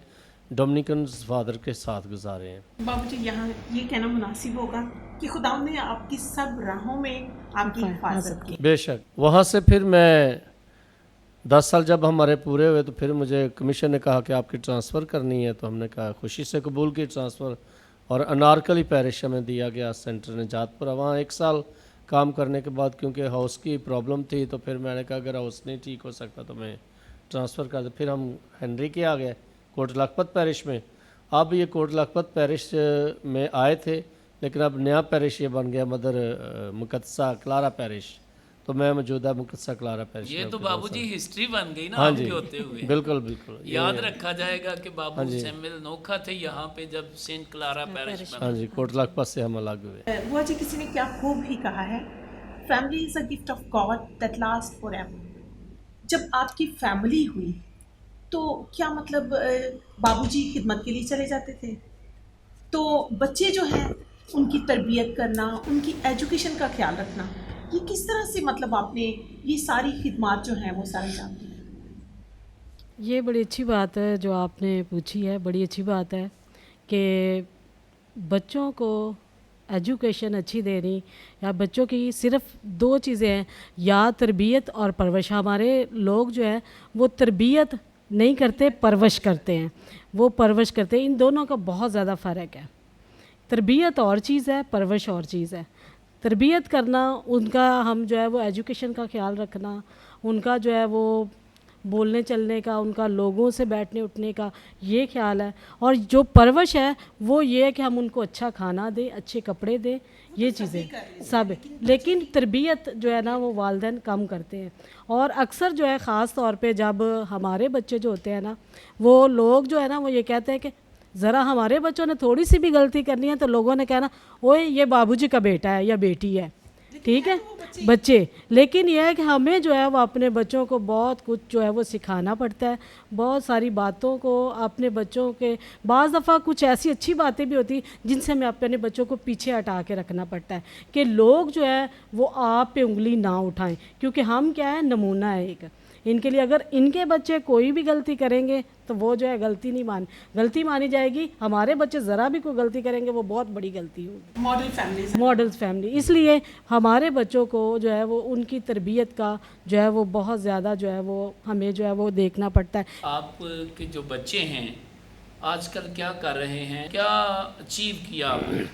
डोमिनिकन फ़ादर के साथ गुजारे हैं। बाबूजी, यहाँ ये कहना मुनासिब होगा कि खुदा ने आपकी सब राहों में आपकी हिफाजत की। बेशक। वहाँ से फिर मैं 10 साल जब हमारे पूरे हुए तो फिर मुझे कमीशन ने कहा कि आपकी ट्रांसफ़र करनी है। तो हमने कहा खुशी से कबूल की ट्रांसफ़र, और अनारकली पैरिश में दिया गया सेंटर निजातपुरा। वहाँ 1 साल काम करने के बाद क्योंकि हाउस की प्रॉब्लम थी, तो फिर मैंने कहा अगर हाउस नहीं ठीक हो सकता तो मैं ट्रांसफ़र कर दे। फिर हम हेनरी के आ गए कोट लखपत पैरिश में। अब ये कोट लखपत पैरिश में आए थे, लेकिन अब नया पैरिश ये बन गया मदर मुकद्दसा क्लारा पैरिश। तो मैं मौजूदा मुकद्दसा क्लारा पैरिश। ये तो बाबूजी हिस्ट्री बन गई ना हाँ आपके जी, होते हुए। बिल्कुल बिल्कुल याद रखा जाएगा कि बाबू सैमुअल नोखा थे यहाँ पे जब सेंट क्लारा पैरिश बना। हाँ जी, कोट लखपत से हम अलग हुए। बुआ जी, किसी ने क्या खूब ही कहा है, family is a gift of God that last forever. जब आपकी फैमिली हुई तो क्या मतलब बाबूजी खिदमत के लिए चले जाते थे, तो बच्चे जो हैं उनकी तरबियत करना, उनकी एजुकेशन का ख्याल रखना, ये किस तरह से मतलब आपने ये सारी खिदमत जो हैं वो सारी अंजाम दी? ये बड़ी अच्छी बात है जो आपने पूछी है, बड़ी अच्छी बात है कि बच्चों को एजुकेशन अच्छी देनी, या बच्चों की सिर्फ 2 चीज़ें हैं, या तरबियत और परवरिश। हमारे लोग जो है वो तरबियत नहीं करते, परवरिश करते हैं। वो परवरिश करते हैं, इन दोनों का बहुत ज़्यादा फ़र्क है। तरबियत और चीज़ है, परवरिश और चीज़ है। तरबियत करना, उनका हम जो है वो एजुकेशन का ख्याल रखना, उनका जो है वो बोलने चलने का, उनका लोगों से बैठने उठने का ये ख्याल है। और जो परवरिश है वो ये है कि हम उनको अच्छा खाना दें, अच्छे कपड़े दें, ये चीज़ें सब, लेकिन तरबियत जो है ना वो वालिदैन कम करते हैं। और अक्सर जो है ख़ास तौर पे जब हमारे बच्चे जो होते हैं ना, वो लोग जो है ना वो ये कहते हैं कि ज़रा हमारे बच्चों ने थोड़ी सी भी गलती करनी है तो लोगों ने कहना ओए ये बाबूजी का बेटा है या बेटी है, ठीक है बच्चे। लेकिन यह है कि हमें जो है वो अपने बच्चों को बहुत कुछ जो है वो सिखाना पड़ता है, बहुत सारी बातों को अपने बच्चों के, बाज़ दफ़ा कुछ ऐसी अच्छी बातें भी होती जिनसे हमें अपने बच्चों को पीछे हटा के रखना पड़ता है कि लोग जो है वो आप पे उंगली ना उठाएं, क्योंकि हम क्या है नमूना है एक इनके लिए। अगर इनके बच्चे कोई भी गलती करेंगे तो वो जो है गलती मानी जाएगी, हमारे बच्चे ज़रा भी कोई गलती करेंगे वो बहुत बड़ी गलती होगी। मॉडल फैमिली, इसलिए हमारे बच्चों को जो है वो उनकी तरबियत का जो है वो बहुत ज़्यादा जो है वो हमें जो है वो देखना पड़ता है। आपके जो बच्चे हैं आजकल क्या कर रहे हैं, क्या अचीव किया आपने?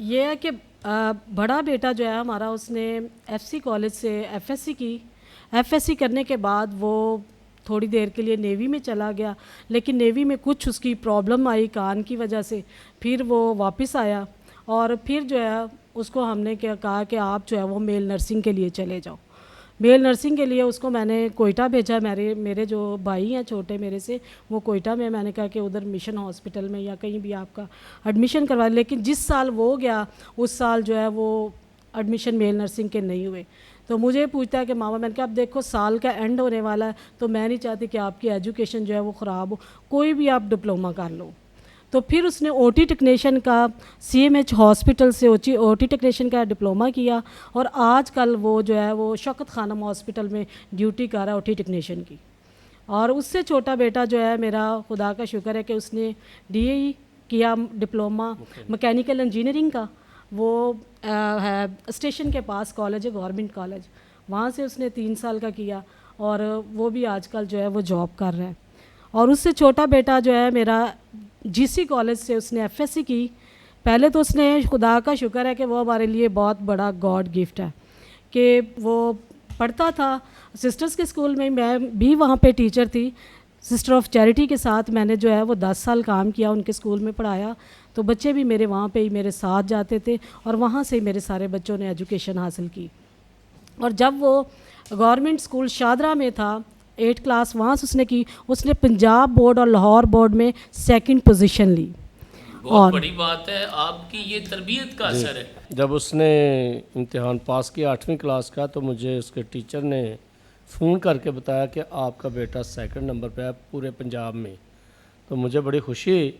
ये है कि बड़ा बेटा जो है हमारा उसने FC कॉलेज से FSC करने के बाद वो थोड़ी देर के लिए नेवी में चला गया, लेकिन नेवी में कुछ उसकी प्रॉब्लम आई कान की वजह से, फिर वो वापस आया और फिर जो है उसको हमने क्या कहा कि आप जो है वो मेल नर्सिंग के लिए चले जाओ। मेल नर्सिंग के लिए उसको मैंने कोयटा भेजा। मेरे जो भाई हैं छोटे मेरे से, वो कोयटा में, मैंने कहा कि उधर मिशन हॉस्पिटल में या कहीं भी आपका एडमिशन करवा। लेकिन जिस साल वो गया उस साल जो है वो एडमिशन मेल नर्सिंग के नहीं हुए। तो मुझे पूछता है कि मामा, मैंने कहा अब देखो साल का एंड होने वाला है तो मैं नहीं चाहती कि आपकी एजुकेशन जो है वो ख़राब हो, कोई भी आप डिप्लोमा कर लो। तो फिर उसने OT टेक्नीशियन का CMH हॉस्पिटल से OT टेक्नीशियन का डिप्लोमा किया और आजकल वो जो है वो शौकत खानम हॉस्पिटल में ड्यूटी कर रहा है OT टेक्नीशियन की। और उससे छोटा बेटा जो है मेरा, खुदा का शुक्र है कि उसने DAE किया डिप्लोमा मैकेनिकल इंजीनियरिंग का। वो है स्टेशन के पास कॉलेज है, गवर्नमेंट कॉलेज, वहाँ से उसने 3 साल का किया और वो भी आजकल जो है वो जॉब कर रहा है। और उससे छोटा बेटा जो है मेरा GC कॉलेज से उसने FSC की। पहले तो उसने, खुदा का शुक्र है कि वो हमारे लिए बहुत बड़ा गॉड गिफ्ट है कि वो पढ़ता था सिस्टर्स के स्कूल में, मैं भी वहाँ पे टीचर थी। सिस्टर ऑफ चैरिटी के साथ मैंने जो है वो 10 साल काम किया, उनके स्कूल में पढ़ाया। तो बच्चे भी मेरे वहाँ पे ही मेरे साथ जाते थे और वहाँ से ही मेरे सारे बच्चों ने एजुकेशन हासिल की। और जब वो गवर्नमेंट स्कूल शादरा में था 8 क्लास, वहाँ से उसने की, उसने पंजाब बोर्ड और लाहौर बोर्ड में 2nd पोजीशन ली। बहुत बड़ी बात है, आपकी ये तरबियत का असर है। जब उसने इम्तिहान पास किया 8वीं क्लास का तो मुझे उसके टीचर ने फ़ोन करके बताया कि आपका बेटा 2nd नंबर पे है पूरे पंजाब में। तो मुझे बड़ी खुशी हुई।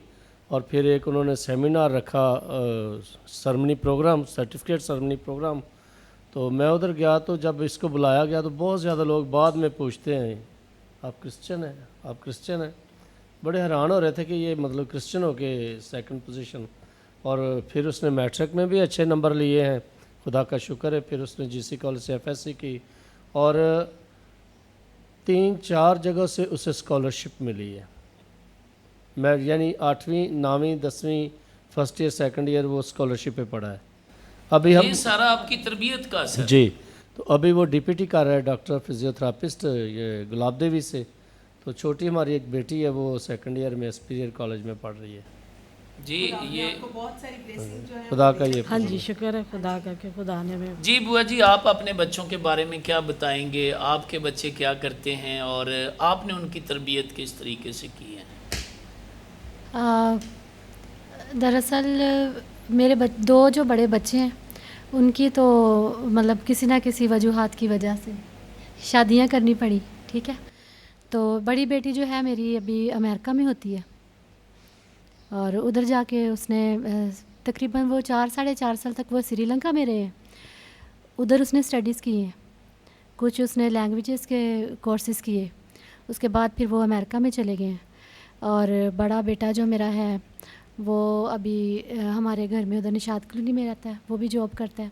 और फिर एक उन्होंने सेमिनार रखा, ceremony programme, certificate ceremony programme. तो मैं उधर गया तो जब इसको बुलाया गया तो बहुत ज़्यादा लोग बाद में पूछते हैं आप क्रिश्चियन हैं। बड़े हैरान हो रहे थे कि ये मतलब क्रिश्चियन हो के 2nd पोजीशन। और फिर उसने मैट्रिक में भी अच्छे नंबर लिए हैं, खुदा का शुक्र है। फिर उसने GC कॉलेज से FSC की और 3-4 जगह से उसे स्कॉलरशिप मिली है। मैं यानी 8वीं 9वीं 10वीं फर्स्ट ईयर 2nd ईयर वो स्कॉलरशिप पे पढ़ा है। अभी हम ये सारा आपकी तरबियत का असर जी। तो अभी वो DPT कर रहा है, डॉक्टर फिजियोथेरापिस्ट, ये गुलाब देवी से। तो छोटी हमारी एक बेटी है वो 2nd ईयर में एस्पीरियर कॉलेज में पढ़ रही है जी। ये बहुत सारी ब्लेसिंग जो है खुदा का ये हाँ जी, शुक्र है खुदा का कि खुदा ने हमें। जी बुआ जी, आप अपने बच्चों के बारे में क्या बताएंगे? आपके बच्चे क्या करते हैं और आपने उनकी तरबियत किस तरीके से की है? दरअसल मेरे दो जो बड़े बच्चे हैं उनकी तो मतलब किसी ना किसी वजूहात की वजह से शादियां करनी पड़ी, ठीक है। तो बड़ी बेटी जो है मेरी अभी अमेरिका में होती है और उधर जाके उसने तकरीबन वो 4-4.5 साल तक वो श्रीलंका में रहे हैं। उधर उसने स्टडीज़ की हैं, कुछ उसने लैंग्वेजेस के कोर्सेज़ किए, उसके बाद फिर वो अमेरिका में चले गए हैं। और बड़ा बेटा जो मेरा है वो अभी हमारे घर में उधर निशात कॉलोनी में रहता है, वो भी जॉब करता है।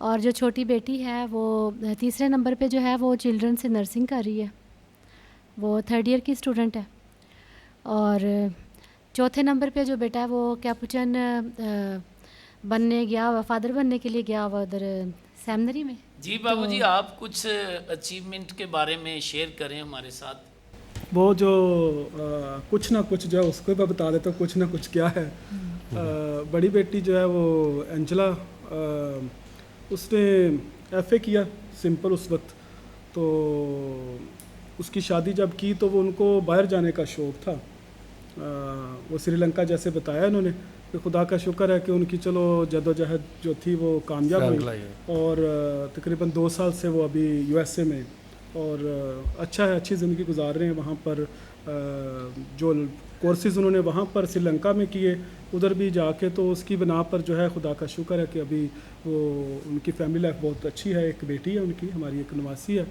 और जो छोटी बेटी है वो 3रे नंबर पे जो है वो चिल्ड्रन से नर्सिंग कर रही है, वो 3rd ईयर की स्टूडेंट है। और 4थे नंबर पे जो बेटा है वो कैपुचन बनने गया, फादर बनने के लिए गया हुआ उधर सेमिनरी में। जी बाबूजी, आप कुछ अचीवमेंट के बारे में शेयर करें हमारे साथ। वो जो कुछ ना कुछ जो है उसको मैं बता देता हूँ, कुछ ना कुछ क्या है। बड़ी बेटी जो है वो एंजेला उसने एफए किया सिंपल उस वक्त। तो उसकी शादी जब की तो वो उनको बाहर जाने का शौक़ था। वो श्रीलंका जैसे बताया इन्होंने कि खुदा का शुक्र है कि उनकी चलो जद्दोजहद जो थी वो कामयाब हुई और तकरीबन 2 साल से वो अभी यूएसए में और अच्छा है, अच्छी ज़िंदगी गुजार रहे हैं वहाँ पर। जो कोर्सेज़ उन्होंने वहाँ पर श्रीलंका में किए उधर भी जाके तो उसकी बिना पर जो है खुदा का शुक्र है कि अभी वो उनकी फैमिली लाइफ बहुत अच्छी है। एक बेटी है उनकी, हमारी एक नवासी है।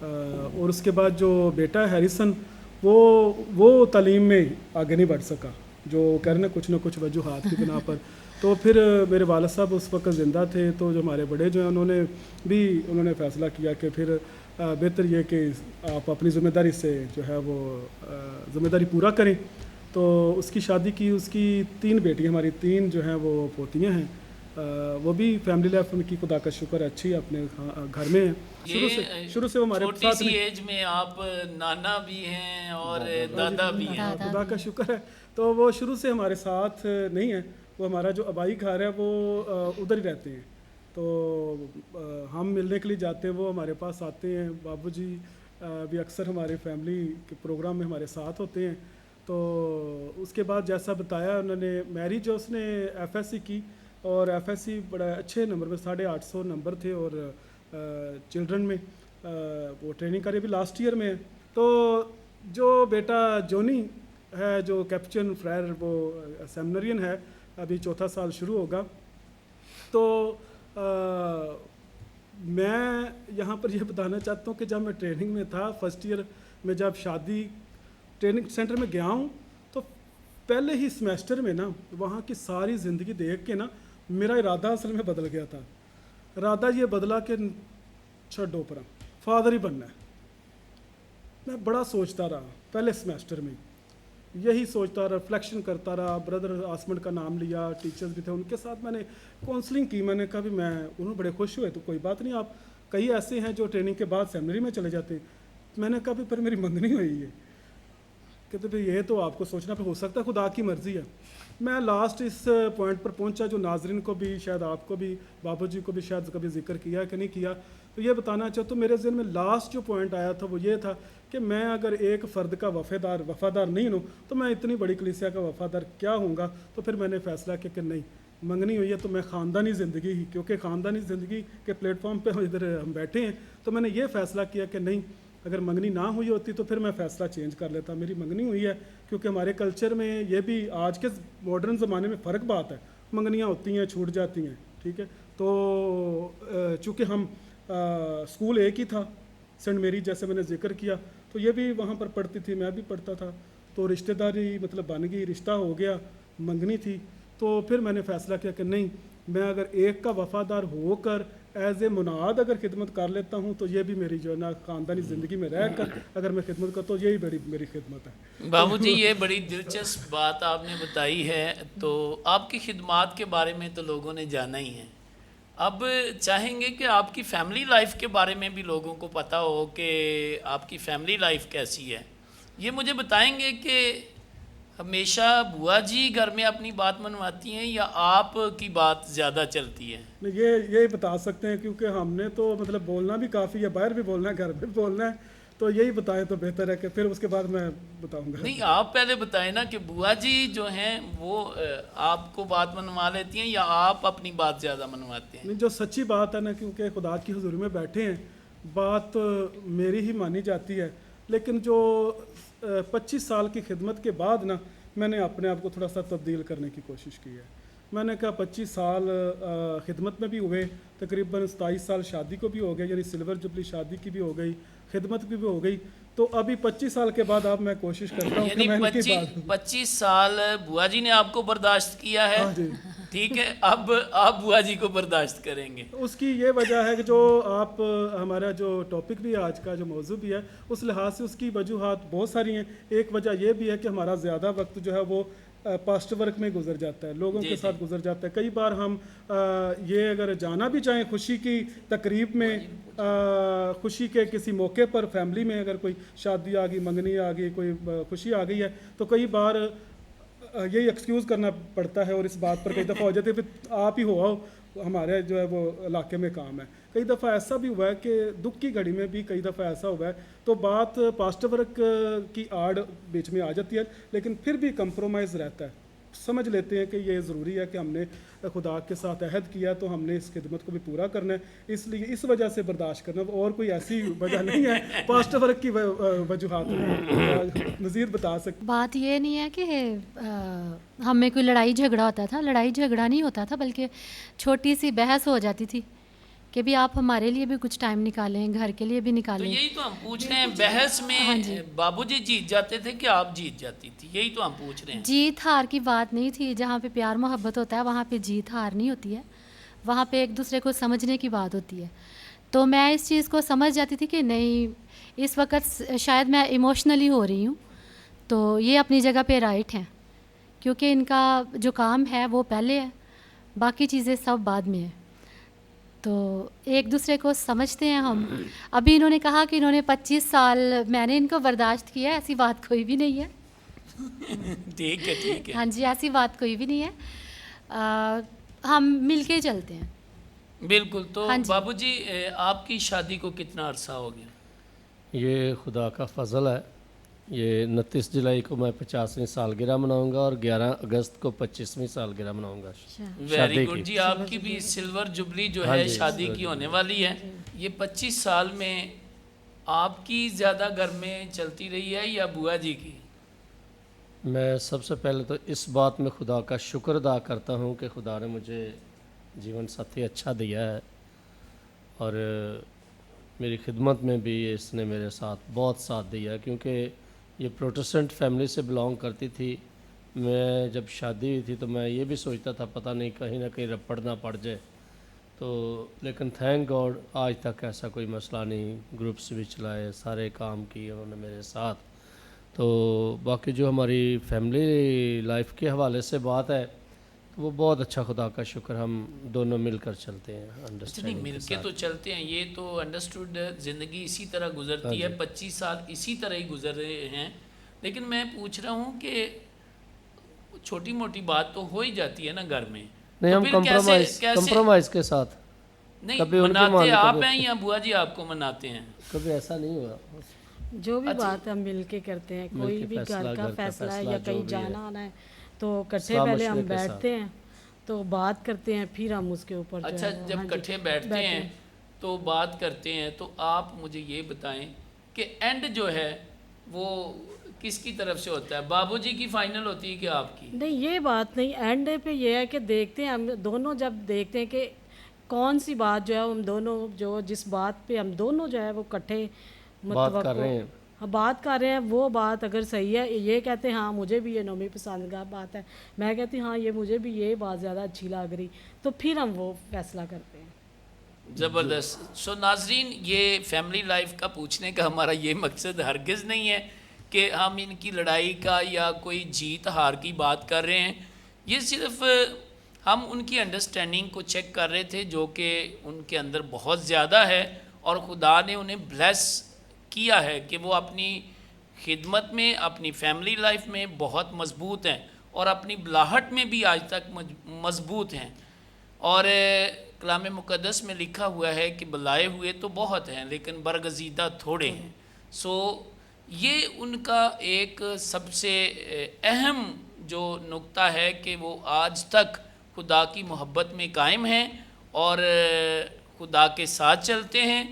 और उसके बाद जो बेटा है हैरिसन वो तालीम में आगे नहीं बढ़ सका, जो कह रहे ना कुछ वजूहात की बिना पर। तो फिर मेरे वालिद साहब उस वक्त ज़िंदा थे, तो जो हमारे बड़े जो हैं उन्होंने फ़ैसला किया कि फिर बेहतर ये कि आप अपनी ज़िम्मेदारी से जो है वो ज़िम्मेदारी पूरा करें। तो उसकी शादी की, उसकी 3 बेटियां, हमारी 3 जो हैं वो पोतियां हैं। वो भी फैमिली लाइफ उनकी खुदा का शुक्र अच्छी अपने घर में है। शुरू से वो हमारे छोटी सी एज में आप नाना भी हैं और दादा भी हैं। खुदा का शुक्र है। तो वो शुरू से हमारे साथ नहीं है, वो हमारा जो आबाई घर है वो उधर ही रहते हैं। तो हम मिलने के लिए जाते हैं, वो हमारे पास आते हैं। बाबूजी भी अक्सर हमारे फैमिली के प्रोग्राम में हमारे साथ होते हैं। तो उसके बाद जैसा बताया उन्होंने, मैरिज जो उसने एफएससी की और एफएससी बड़ा अच्छे नंबर में 850 नंबर थे और चिल्ड्रन में वो ट्रेनिंग करी, अभी लास्ट ईयर में है। तो जो बेटा जोनी है जो कैप्चन फ्रायर वो सेमिनरियन है, अभी 4था साल शुरू होगा। तो मैं यहाँ पर यह बताना चाहता हूँ कि जब मैं ट्रेनिंग में था फर्स्ट ईयर में, जब शादी ट्रेनिंग सेंटर में गया हूँ तो पहले ही सेमेस्टर में ना वहाँ की सारी ज़िंदगी देख के ना मेरा इरादा असल में बदल गया था। इरादा ये बदला कि छड्डो पर फादर ही बनना है। मैं बड़ा सोचता रहा पहले सेमेस्टर में, यही सोचता रहा, रिफ्लेक्शन करता रहा। ब्रदर आसमंड का नाम लिया, टीचर्स भी थे, उनके साथ मैंने काउंसलिंग की। मैंने कहा भी मैं, उन्होंने बड़े खुश हुए, तो कोई बात नहीं, आप कई ऐसे हैं जो ट्रेनिंग के बाद सेमिनरी में चले जाते हैं। मैंने कहा भी पर मेरी मंगनी हुई है, कहते भाई ये तो आपको सोचना पे, हो सकता है खुदा की मर्ज़ी है। मैं लास्ट इस पॉइंट पर पहुंचा जो नाजरीन को भी, शायद आपको भी, बाबूजी को भी शायद कभी जिक्र किया कि नहीं किया। तो ये बताना चाहता हूँ, मेरे ज़हन में लास्ट जो पॉइंट आया था वो ये था कि मैं अगर एक फ़र्द का वफ़ादार नहीं हूँ तो मैं इतनी बड़ी कलीसिया का वफ़ादार क्या होऊंगा। तो फिर मैंने फ़ैसला किया कि नहीं, मंगनी हुई है तो मैं ख़ानदानी ज़िंदगी ही, क्योंकि ख़ानदानी ज़िंदगी के प्लेटफॉर्म पर इधर हम बैठे हैं, तो मैंने ये फ़ैसला किया कि नहीं, अगर मंगनी ना हुई होती तो फिर मैं फ़ैसला चेंज कर लेता। मेरी मंगनी हुई है, क्योंकि हमारे कल्चर में ये भी आज के मॉडर्न ज़माने में फ़र्क बात है, मंगनियाँ होती हैं, छूट जाती हैं, ठीक है। तो चूँकि हम स्कूल एक ही था, सेंट मेरी जैसे मैंने जिक्र किया, तो ये भी वहाँ पर पढ़ती थी, मैं भी पढ़ता था, तो रिश्तेदारी मतलब बन गई, रिश्ता हो गया, मंगनी थी। तो फिर मैंने फ़ैसला किया कि नहीं, मैं अगर एक का वफ़ादार होकर एज ए मुनाद अगर खिदमत कर लेता हूँ तो ये भी मेरी जो है ना ख़ानदानी ज़िंदगी में रह कर अगर मैं खिदमत करता हूँ, यही मेरी खिदमत है। बाबूजी ये बड़ी दिलचस्प बात आपने बताई है। तो आपकी खिदमत के बारे में तो लोगों ने जाना ही है, अब चाहेंगे कि आपकी फ़ैमिली लाइफ के बारे में भी लोगों को पता हो कि आपकी फ़ैमिली लाइफ कैसी है। ये मुझे बताएंगे कि हमेशा बुआ जी घर में अपनी बात मनवाती हैं या आप की बात ज़्यादा चलती है? नहीं, ये बता सकते हैं, क्योंकि हमने तो मतलब बोलना भी काफ़ी है, बाहर भी बोलना है, घर में भी बोलना है, तो यही बताएं तो बेहतर है कि फिर उसके बाद मैं बताऊंगा। नहीं, आप पहले बताएं ना कि बुआ जी जो हैं वो आपको बात मनवा लेती हैं या आप अपनी बात ज़्यादा मनवाते हैं? नहीं, जो सच्ची बात है ना, क्योंकि खुदा की हुजूरी में बैठे हैं, बात मेरी ही मानी जाती है। लेकिन जो 25 साल की खिदमत के बाद ना मैंने अपने आप को थोड़ा सा तब्दील करने की कोशिश की है। मैंने कहा 25 साल खिदमत में भी हुए, तकरीबन 27 साल शादी को भी हो गए, यानी सिल्वर जुबली शादी की भी हो गई, खिदमत की भी हो गई। तो अभी 25 साल के बाद अब मैं कोशिश करता हूँ कि मैं इनकी बात 25 साल बुआ जी ने आपको बर्दाश्त किया है, हाँ जी, ठीक है, अब आप बुआ जी को बर्दाश्त करेंगे। उसकी ये वजह है कि जो आप हमारा जो टॉपिक भी है आज का, जो मौजू भी है, उस लिहाज से उसकी वजूहात बहुत सारी हैं। एक वजह ये भी है कि हमारा ज़्यादा वक्त जो है वो पास्ट वर्क में गुजर जाता है, लोगों के साथ गुजर जाता है। कई बार हम ये अगर जाना भी चाहें खुशी की तकरीब में, खुशी के किसी मौके पर फैमिली में अगर कोई शादी आ गई, मंगनी आ गई, कोई खुशी आ गई है, तो कई बार यही एक्सक्यूज़ करना पड़ता है और इस बात पर कई दफ़ा हो जाती है फिर आप ही हो आओ, हमारे जो है वो इलाके में काम है। कई दफ़ा ऐसा भी हुआ है कि दुख की घड़ी में भी कई दफ़ा ऐसा हुआ है तो बात पास्ट वर्क की आड़ बीच में आ जाती है, लेकिन फिर भी कंप्रोमाइज़ रहता है। समझ लेते हैं कि ये ज़रूरी है कि हमने खुदा के साथ अहद किया तो हमने इस खिदमत को भी पूरा करना है, इसलिए इस वजह से बर्दाश्त करना, और कोई ऐसी वजह नहीं है पास्ट वर्क की वजूहात मज़ीद बता सकते। बात ये नहीं है कि हम में कोई लड़ाई झगड़ा होता था, लड़ाई झगड़ा नहीं होता था, बल्कि छोटी सी बहस हो जाती थी कि भी आप हमारे लिए भी कुछ टाइम निकालें, घर के लिए भी तो निकालें। यही तो हम पूछ रहे हैं, बहस में बाबूजी जीत जाते थे कि आप जीत जाती थी, यही तो हम पूछ रहे हैं। जीत हार की बात नहीं थी, जहाँ पे प्यार मोहब्बत होता है वहाँ पे जीत हार नहीं होती है, वहाँ पे एक दूसरे को समझने की बात होती है। तो मैं इस चीज़ को समझ जाती थी कि नहीं, इस वक्त शायद मैं इमोशनली हो रही हूँ, तो ये अपनी जगह पे राइट हैं, क्योंकि इनका जो काम है वो पहले है, बाकी चीज़ें सब बाद में है। तो एक दूसरे को समझते हैं हम। अभी इन्होंने कहा कि इन्होंने 25 साल मैंने इनको बर्दाश्त किया, ऐसी बात कोई भी नहीं है। ठीक है, ठीक है। हाँ जी, ऐसी बात कोई भी नहीं है। हम मिलके ही चलते हैं। बिल्कुल। तो हाँ जी। बाबूजी, आपकी शादी को कितना अरसा हो गया? ये खुदा का फजल है, ये 29 जुलाई को मैं 50वीं सालगिरह मनाऊंगा और 11 अगस्त को 25वीं सालगिरह मनाऊंगा वेरी शादी गुड की। जी, आपकी भी सिल्वर जुबली जो हाँ है जी, शादी सिल्वर की होने वाली है। ये 25 साल में आपकी ज़्यादा घर में चलती रही है या बुआ जी की? मैं सबसे पहले तो इस बात में खुदा का शुक्र अदा करता हूँ कि खुदा ने मुझे जीवन साथी अच्छा दिया है, और मेरी खिदमत में भी इसने मेरे साथ बहुत साथ दिया, क्योंकि ये प्रोटेस्टेंट फैमिली से बिलोंग करती थी। मैं जब शादी हुई थी तो मैं ये भी सोचता था पता नहीं कहीं ना कहीं रपड़ ना पड़ जाए, तो लेकिन थैंक गॉड आज तक ऐसा कोई मसला नहीं। ग्रुप्स भी चलाए, सारे काम किए उन्होंने मेरे साथ। तो बाकी जो हमारी फैमिली लाइफ के हवाले से बात है तो वो बहुत अच्छा, खुदा का शुक्र, हम दोनों मिलकर चलते हैं, नहीं, अंडरस्टैंडिंग के मिलके साथ। तो चलते हैं, ये तो अंडरस्टूड। ज़िंदगी इसी तरह गुजरती हाँ है, जी। 25 साल इसी तरह ही गुजर रहे हैं। लेकिन मैं पूछ रहा हूँ कि छोटी मोटी बात तो हो ही जाती है ना घर में। नहीं, तो हम फिर कंप्रोमाइज़ के साथ नहीं कभी उनकी मनाते मान, आप कभी हैं या बुआ जी आपको मनाते हैं? कभी ऐसा नहीं हुआ। जो भी अच्छा। बात हम मिल के करते हैं, कोई मिलके भी घर का फैसला है या जो कहीं भी जाना है। आना है तो इकट्ठे सलाह पहले हम मशवरे के साथ। बैठते हैं, तो बात करते हैं, फिर हम उसके ऊपर जो अच्छा, है वो- जब हाँ जी, इकट्ठे बैठते हैं तो बात करते हैं, तो आप मुझे ये बताएं कि एंड जो है वो किसकी तरफ से होता है? बाबूजी की फाइनल होती है कि आपकी? नहीं, ये बात नहीं, एंड पे ये है कि देखते हैं हम दोनों, जब देखते हैं कि कौन सी बात जो है हम दोनों, जो जिस बात पे हम दोनों जो है वो इकट्ठे बात कर रहे हैं। हाँ, बात कर रहे हैं, वो बात अगर सही है, ये कहते हैं हाँ मुझे भी ये नोमी पसंद का बात है, मैं कहती हूँ हाँ ये मुझे भी ये बात ज़्यादा अच्छी लग रही, तो फिर हम वो फैसला करते हैं। ज़बरदस्त। सो नाजरीन, ये फैमिली लाइफ का पूछने का हमारा ये मकसद हरगिज़ नहीं है कि हम इनकी लड़ाई का या कोई जीत हार की बात कर रहे हैं। ये सिर्फ हम उनकी अंडरस्टैंडिंग को चेक कर रहे थे, जो कि उनके अंदर बहुत ज़्यादा है, और खुदा ने उन्हें ब्लेस किया है कि वो अपनी खिदमत में, अपनी फैमिली लाइफ में बहुत मजबूत हैं, और अपनी बुलाहट में भी आज तक मजबूत हैं। और कलाम मुक़द्दस में लिखा हुआ है कि बुलाए हुए तो बहुत हैं लेकिन बरगज़ीदा थोड़े हैं। सो ये उनका एक सबसे अहम जो नुक्ता है कि वो आज तक खुदा की मोहब्बत में कायम हैं और खुदा के साथ चलते हैं।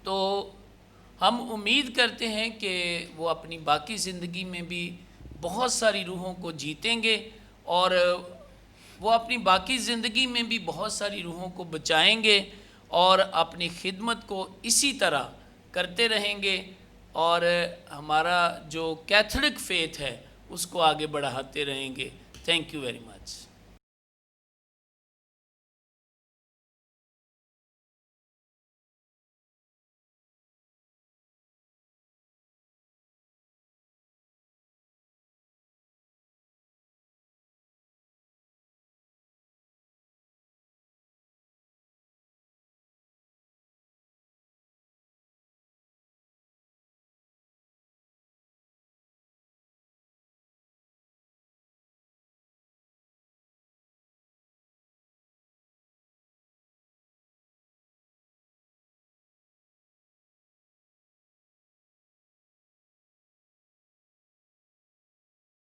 तो हम उम्मीद करते हैं कि वो अपनी बाकी ज़िंदगी में भी बहुत सारी रूहों को जीतेंगे, और वो अपनी बाकी ज़िंदगी में भी बहुत सारी रूहों को बचाएंगे, और अपनी खिदमत को इसी तरह करते रहेंगे, और हमारा जो कैथोलिक फेथ है उसको आगे बढ़ाते रहेंगे। Thank you very much.